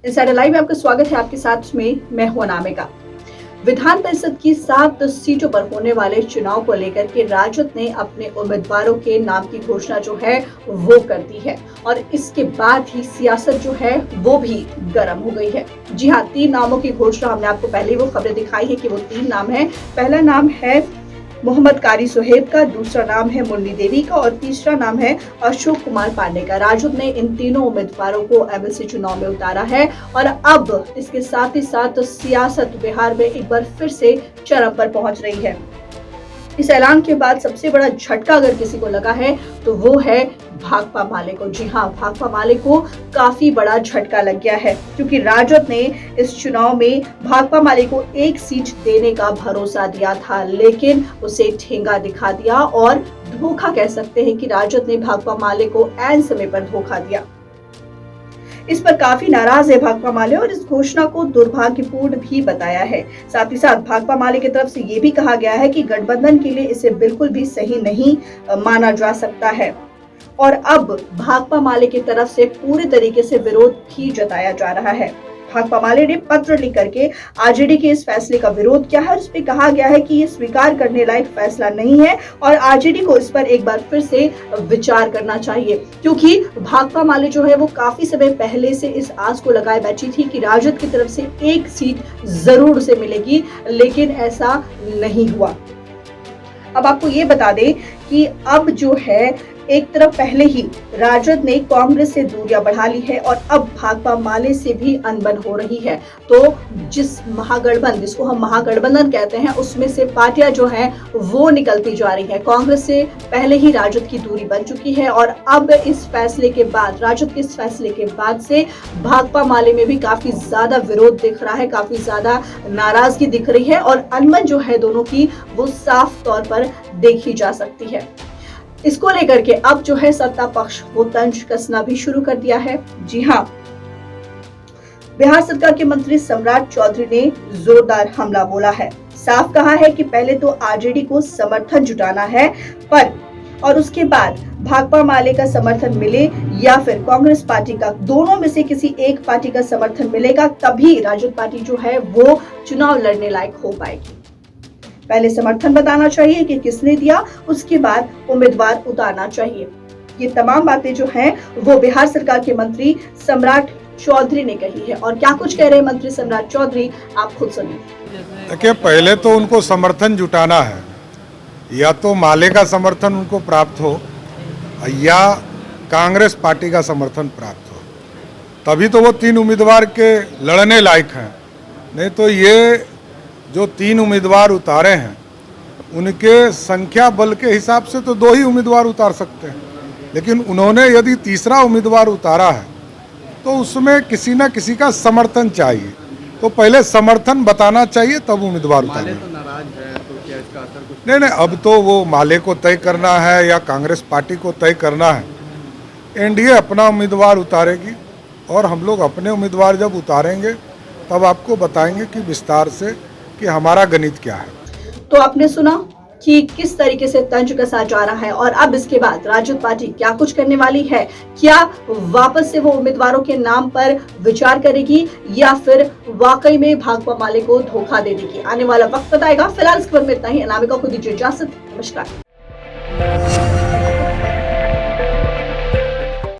Insider live में आपका स्वागत है। आपके साथ में मैं हूं अनामिका। विधान परिषद की 7 सीटों पर होने वाले चुनाव को लेकर के राजद ने अपने उम्मीदवारों के नाम की घोषणा जो है वो कर दी है और इसके बाद ही सियासत जो है वो भी गर्म हो गई है। जी हाँ, 3 नामों की घोषणा हमने आपको पहले वो खबरें दिखाई है कि वो 3 नाम है। पहला नाम है मोहम्मद कारी सुहेब का, दूसरा नाम है मुन्नी देवी का और तीसरा नाम है अशोक कुमार पांडे का। राजद ने इन तीनों उम्मीदवारों को एमएलसी चुनाव में उतारा है और अब इसके साथ ही साथ सियासत बिहार में एक बार फिर से चरम पर पहुंच रही है। इस ऐलान के बाद सबसे बड़ा झटका अगर किसी को लगा है तो वो है भाकपा माले को। जी हाँ, भाकपा माले को काफी बड़ा झटका लग गया है क्योंकि राजद ने इस चुनाव में भाकपा माले को 1 सीट देने का भरोसा दिया था, लेकिन उसे ठेंगा दिखा दिया और धोखा कह सकते हैं कि राजद ने भाकपा माले को ऐन समय पर धोखा दिया। इस पर काफी नाराज है भाकपा माले और इस घोषणा को दुर्भाग्यपूर्ण भी बताया है। साथ ही साथ भाकपा माले की तरफ से ये भी कहा गया है कि गठबंधन के लिए इसे बिल्कुल भी सही नहीं माना जा सकता है और अब भाकपा माले की तरफ से पूरे तरीके से विरोध भी जताया जा रहा है। भाकपा माले ने पत्र लिख करके आरजेडी के इस फैसले का विरोध किया है और इसमें कहा गया है कि ये स्वीकार करने लायक फैसला नहीं है और आरजेडी को इस पर एक बार फिर से विचार करना चाहिए, क्योंकि भाकपा माले जो है वो काफी समय पहले से इस आस को लगाए बैठी थी कि राजद की तरफ से 1 सीट जरूर उसे मिलेगी, लेकिन ऐसा नहीं हुआ। अब आपको ये बता दें कि अब जो है एक तरफ पहले ही राजद ने कांग्रेस से दूरियां बढ़ा ली है और अब भाकपा माले से भी अनबन हो रही है। तो जिस महागठबंधन, जिसको हम महागठबंधन कहते हैं, उसमें से पार्टियां जो हैं वो निकलती जा रही है। कांग्रेस से पहले ही राजद की दूरी बन चुकी है और अब इस फैसले के बाद, राजद के इस फैसले के बाद से भाकपा माले में भी काफी ज्यादा विरोध दिख रहा है, काफी ज्यादा नाराजगी दिख रही है और अनबन जो है दोनों की वो साफ तौर पर देखी जा सकती है। इसको लेकर के अब जो है सत्ता पक्ष वो तंज कसना भी शुरू कर दिया है। जी हाँ, बिहार सरकार के मंत्री सम्राट चौधरी ने जोरदार हमला बोला है। साफ कहा है कि पहले तो आरजेडी को समर्थन जुटाना है पर और उसके बाद भाकपा माले का समर्थन मिले या फिर कांग्रेस पार्टी का, दोनों में से किसी एक पार्टी का समर्थन मिलेगा तभी राजद पार्टी जो है वो चुनाव लड़ने लायक हो पाएगी। पहले समर्थन बताना चाहिए कि किसने दिया, उसके बाद उम्मीदवार उतारना चाहिए। ये तमाम बातें जो हैं वो बिहार सरकार के मंत्री सम्राट चौधरी ने कही है और क्या कुछ कह रहे हैं मंत्री सम्राट चौधरी, आप खुद सुनिए। देखिए, पहले तो उनको समर्थन जुटाना है, या तो माले का समर्थन उनको प्राप्त हो या कांग्रेस पार्टी का समर्थन प्राप्त हो, तभी तो वो 3 उम्मीदवार के लड़ने लायक हैं। नहीं तो ये जो 3 उम्मीदवार उतारे हैं उनके संख्या बल के हिसाब से तो 2 ही उम्मीदवार उतार सकते हैं, लेकिन उन्होंने यदि तीसरा उम्मीदवार उतारा है तो उसमें किसी न किसी का समर्थन चाहिए। तो पहले समर्थन बताना चाहिए तब उम्मीदवार उतारे। तो नाराज है तो क्या इसका असर कुछ? नहीं, अब तो वो माले को तय करना है या कांग्रेस पार्टी को तय करना है। एनडीए अपना उम्मीदवार उतारेगी और हम लोग अपने उम्मीदवार जब उतारेंगे तब आपको बताएंगे कि विस्तार से कि हमारा गणित क्या है। तो आपने सुना कि किस तरीके से तंज कसा जा रहा है और अब इसके बाद राजद पार्टी क्या कुछ करने वाली है। क्या वापस से वो उम्मीदवारों के नाम पर विचार करेगी या फिर वाकई में भाकपा माले को धोखा दे देगी? आने वाला वक्त बताएगा। फिलहाल इस खबर में इतना ही। अनामिका को दीजिए इजाजत। नमस्कार।